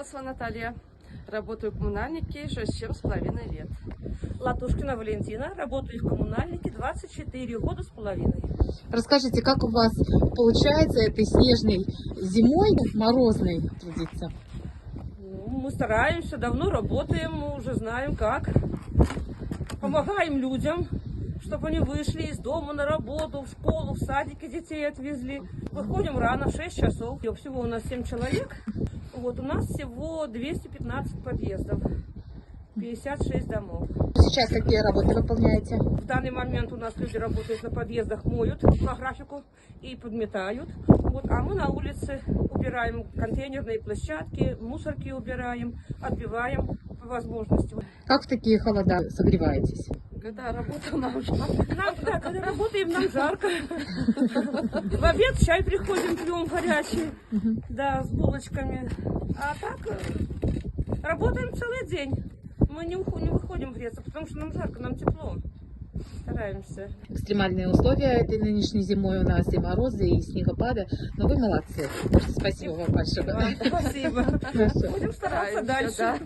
Колосова Наталья. Работаю в коммунальнике 6,5 лет. Латушкина Валентина, работаю в коммунальнике 24 года с половиной. Расскажите, как у вас получается этой снежной зимой, морозной трудиться? Мы стараемся, давно работаем, мы уже знаем как. Помогаем людям, чтобы они вышли из дома на работу, в школу, в садике детей отвезли. Выходим рано, в 6 часов. Всего у нас 7 человек. Вот у нас всего 215 подъездов, 56 домов. Сейчас какие работы выполняете? В данный момент у нас люди работают на подъездах, моют по графику и подметают. Вот, а мы на улице убираем контейнерные площадки, мусорки убираем, отбиваем по возможности. Как в такие холода согреваетесь? Когда работа нам жарко. Когда работаем, нам жарко. В обед чай приходим, пьем горячий, да, с булочками. А так работаем целый день. Мы не выходим греться, потому что нам жарко, нам тепло. Стараемся. Экстремальные условия этой нынешней зимой у нас и морозы, и снегопады. Но вы молодцы. Спасибо вам большое. Спасибо. Хорошо. Будем стараться Стараемся, дальше. да.